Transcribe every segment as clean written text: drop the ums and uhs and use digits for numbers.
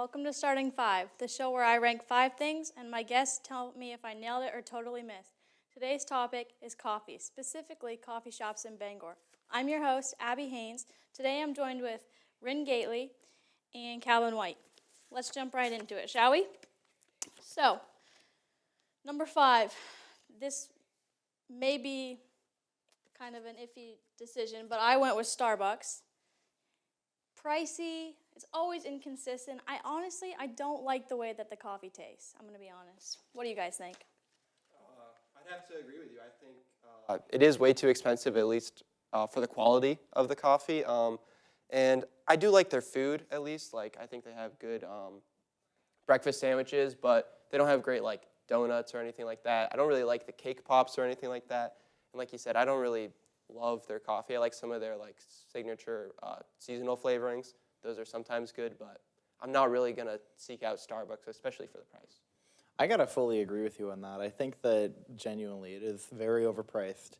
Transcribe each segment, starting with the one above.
Welcome to Starting 5, the show where I rank 5 things and my guests tell me if I nailed it or totally missed. Today's topic is coffee, specifically coffee shops in Bangor. I'm your host, Abby Haines. Today I'm joined with Rin Gately and Calvin White. Let's jump right into it, shall we? So, number 5. This may be kind of an iffy decision, but I went with Starbucks. Pricey, it's always inconsistent. I don't like the way that the coffee tastes. I'm going to be honest. What do you guys think? I'd have to agree with you. I think it is way too expensive, at least for the quality of the coffee. And I do like their food, at least. Like, I think they have good breakfast sandwiches, but they don't have great, like, donuts or anything like that. I don't really like the cake pops or anything like that. And like you said, I don't really love their coffee. I like some of their, like, signature seasonal flavorings. Those are sometimes good, but I'm not really going to seek out Starbucks, especially for the price. I gotta fully agree with you on that. I think that genuinely it is very overpriced,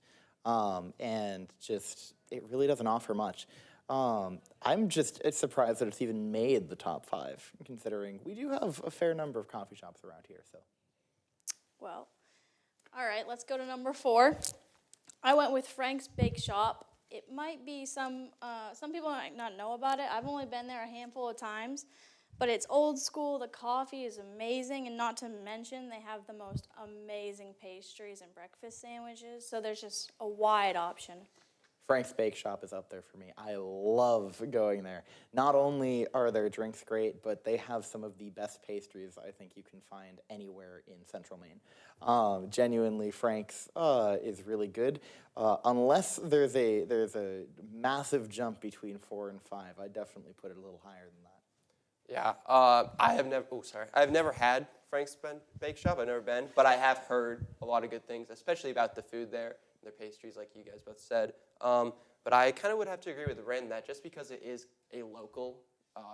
and just it really doesn't offer much. I'm just surprised that it's even made the top 5, considering we do have a fair number of coffee shops around here. So, Well, all right, let's go to number 4. I went with Frank's Bake Shop. It might be some people might not know about it. I've only been there a handful of times, but it's old school. The coffee is amazing, and not to mention they have the most amazing pastries and breakfast sandwiches, so there's just a wide option. Frank's Bake Shop is up there for me. I love going there. Not only are their drinks great, but they have some of the best pastries I think you can find anywhere in Central Maine. Genuinely, Frank's is really good. Unless there's a massive jump between 4 and 5, I definitely put it a little higher than that. Yeah, I've never had Frank's Bake Shop. I've never been, but I have heard a lot of good things, especially about the food there, their pastries, like you guys both said. But I kind of would have to agree with Ren that just because it is a local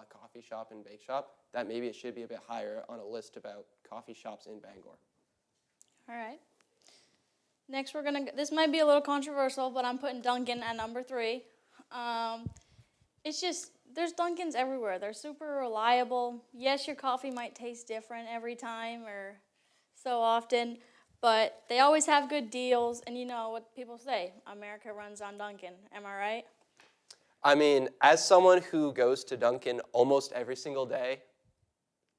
coffee shop and bake shop, that maybe it should be a bit higher on a list about coffee shops in Bangor. All right. Next, this might be a little controversial, but I'm putting Dunkin' at number 3. It's just, there's Dunkins everywhere. They're super reliable. Yes, your coffee might taste different every time or so often, but they always have good deals. And you know what people say, America runs on Dunkin'. Am I right? I mean, as someone who goes to Dunkin' almost every single day,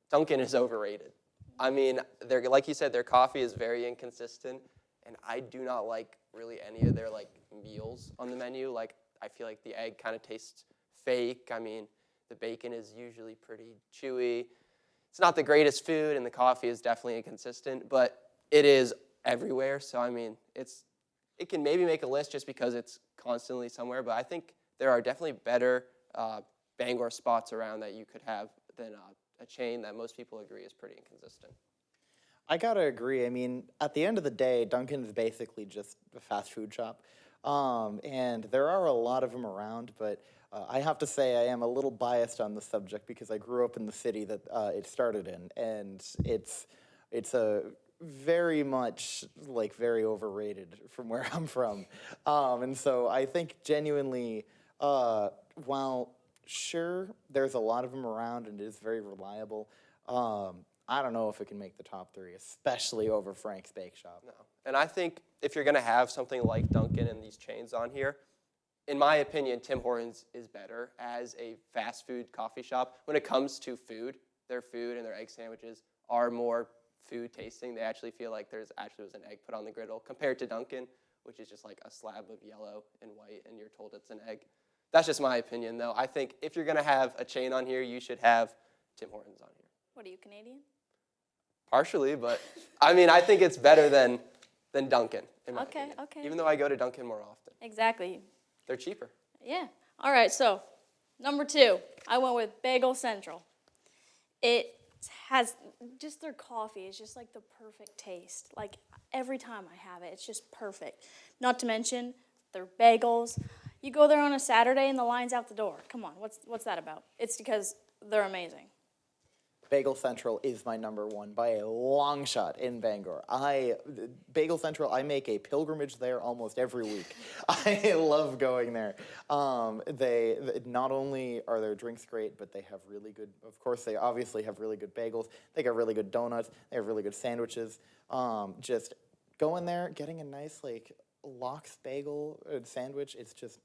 Dunkin' is overrated. I mean, like you said, their coffee is very inconsistent, and I do not like really any of their like meals on the menu. Like, I feel like the egg kind of tastes fake. I mean, the bacon is usually pretty chewy. It's not the greatest food, and the coffee is definitely inconsistent, but it is everywhere. So, I mean, it can maybe make a list just because it's constantly somewhere, but I think there are definitely better Bangor spots around that you could have than a chain that most people agree is pretty inconsistent. I gotta agree. I mean, at the end of the day, Dunkin' is basically just a fast food shop. And there are a lot of them around, but I have to say I am a little biased on the subject because I grew up in the city that it started in, and it's a very much, like, very overrated from where I'm from. And so I think genuinely, while sure, there's a lot of them around and it is very reliable, I don't know if it can make the top 3, especially over Frank's Bake Shop. No. And I think if you're going to have something like Dunkin' and these chains on here, in my opinion, Tim Hortons is better as a fast food coffee shop. When it comes to food, their food and their egg sandwiches are more food tasting. They actually feel like there was an egg put on the griddle compared to Dunkin', which is just like a slab of yellow and white, and you're told it's an egg. That's just my opinion, though. I think if you're going to have a chain on here, you should have Tim Hortons on here. What are you, Canadian? Partially, but I mean, I think it's better than Dunkin', in my opinion. Okay. Even though I go to Dunkin' more often. Exactly. They're cheaper. Yeah. All right, so number 2, I went with Bagel Central. It has just their coffee is just like the perfect taste. Like every time I have it, it's just perfect. Not to mention their bagels. You go there on a Saturday and the line's out the door. Come on, what's that about? It's because they're amazing. Bagel Central is my number one by a long shot in Bangor. Bagel Central, I make a pilgrimage there almost every week. I love going there. They not only are their drinks great, but they have really good, of course, they obviously have really good bagels. They got really good donuts. They have really good sandwiches. Just going there, getting a nice, like, lox bagel sandwich, it's just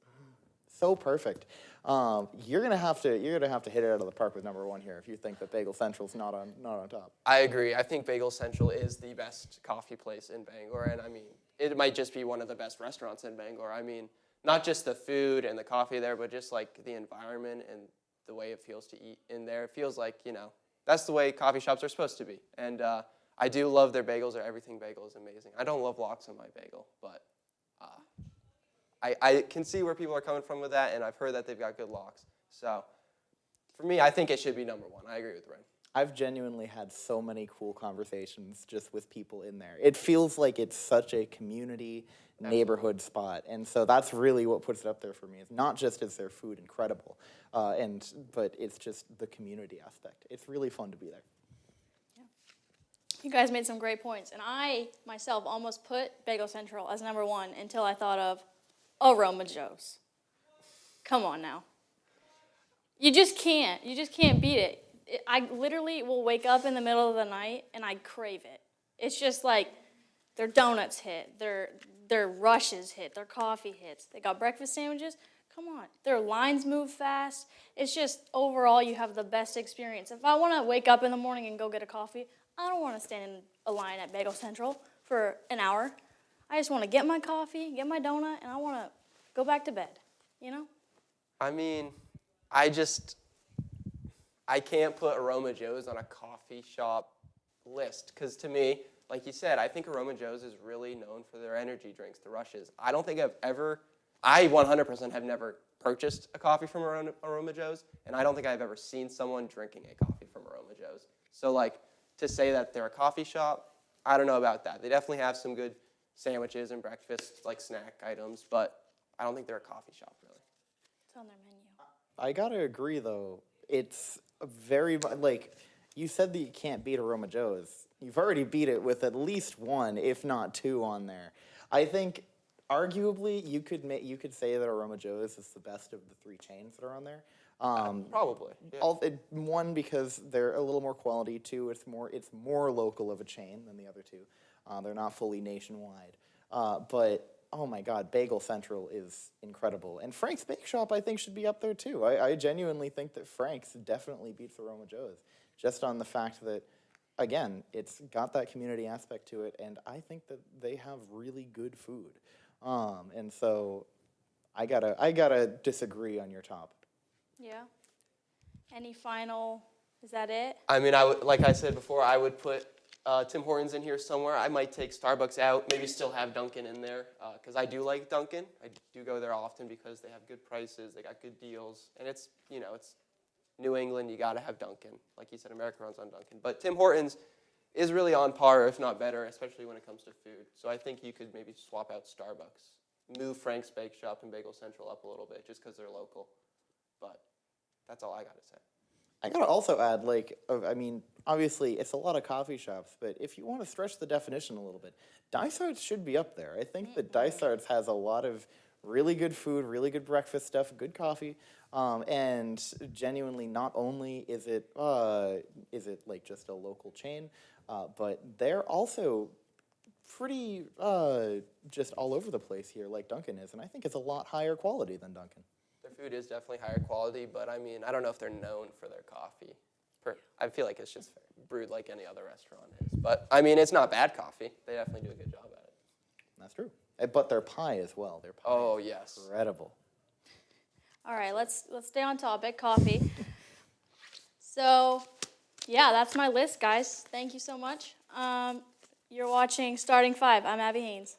so perfect. You're gonna have to hit it out of the park with number one here if you think that Bagel Central's not on top. I agree. I think Bagel Central is the best coffee place in Bangor, and I mean, it might just be one of the best restaurants in Bangor. I mean, not just the food and the coffee there, but just like the environment and the way it feels to eat in there. It feels like, that's the way coffee shops are supposed to be. And I do love their bagels. Their everything bagel is amazing. I don't love lox on my bagel, but I can see where people are coming from with that, and I've heard that they've got good lox. So for me, I think it should be number one. I agree with Ren. I've genuinely had so many cool conversations just with people in there. It feels like it's such a community neighborhood spot, and so that's really what puts it up there for me. It's not just is their food incredible, but it's just the community aspect. It's really fun to be there. You guys made some great points, and I myself almost put Bagel Central as number one until I thought of Aroma Joe's. Come on now. You just can't beat it. I literally will wake up in the middle of the night and I crave it. It's just like their donuts hit, their rushes hit, their coffee hits. They got breakfast sandwiches. Come on. Their lines move fast. It's just overall you have the best experience. If I want to wake up in the morning and go get a coffee, I don't want to stand in a line at Bagel Central for an hour. I just want to get my coffee, get my donut, and I want to go back to bed, I mean, I can't put Aroma Joe's on a coffee shop list because to me, like you said, I think Aroma Joe's is really known for their energy drinks, the rushes. I 100% have never purchased a coffee from Aroma Joe's, and I don't think I've ever seen someone drinking a coffee from Aroma Joe's. So, to say that they're a coffee shop, I don't know about that. They definitely have some good sandwiches and breakfast, snack items, but I don't think they're a coffee shop, really. It's on their menu. I gotta agree, though. It's you said that you can't beat Aroma Joe's. You've already beat it with at least one, if not two, on there. I think, arguably, you could say that Aroma Joe's is the best of the three chains that are on there. Probably. Yeah. One, because they're a little more quality. Two, it's more local of a chain than the other two. They're not fully nationwide. But, oh my God, Bagel Central is incredible. And Frank's Bake Shop, I think, should be up there too. I genuinely think that Frank's definitely beats Aroma Joe's, just on the fact that, again, it's got that community aspect to it, and I think that they have really good food. And so I gotta disagree on your top. Yeah. Any final, is that it? I mean, like I said before, I would put Tim Hortons in here somewhere. I might take Starbucks out, maybe still have Dunkin' in there, because I do like Dunkin'. I do go there often because they have good prices, they got good deals, and it's New England, you gotta have Dunkin'. Like you said, America runs on Dunkin'. But Tim Hortons is really on par, if not better, especially when it comes to food. So I think you could maybe swap out Starbucks, move Frank's Bake Shop and Bagel Central up a little bit, just because they're local. But that's all I gotta say. I gotta also add, obviously it's a lot of coffee shops, but if you want to stretch the definition a little bit, Dysart's should be up there. I think that Dysart's has a lot of really good food, really good breakfast stuff, good coffee, and genuinely, not only is it just a local chain, but they're also pretty just all over the place here, like Dunkin' is, and I think it's a lot higher quality than Dunkin'. Their food is definitely higher quality, but I mean, I don't know if they're known for their coffee. I feel like it's just brewed like any other restaurant is. But I mean, it's not bad coffee. They definitely do a good job at it. That's true. But their pie as well. Their pie is incredible. All right, let's stay on topic, coffee. So, yeah, that's my list, guys. Thank you so much. You're watching Starting Five. I'm Abby Haines.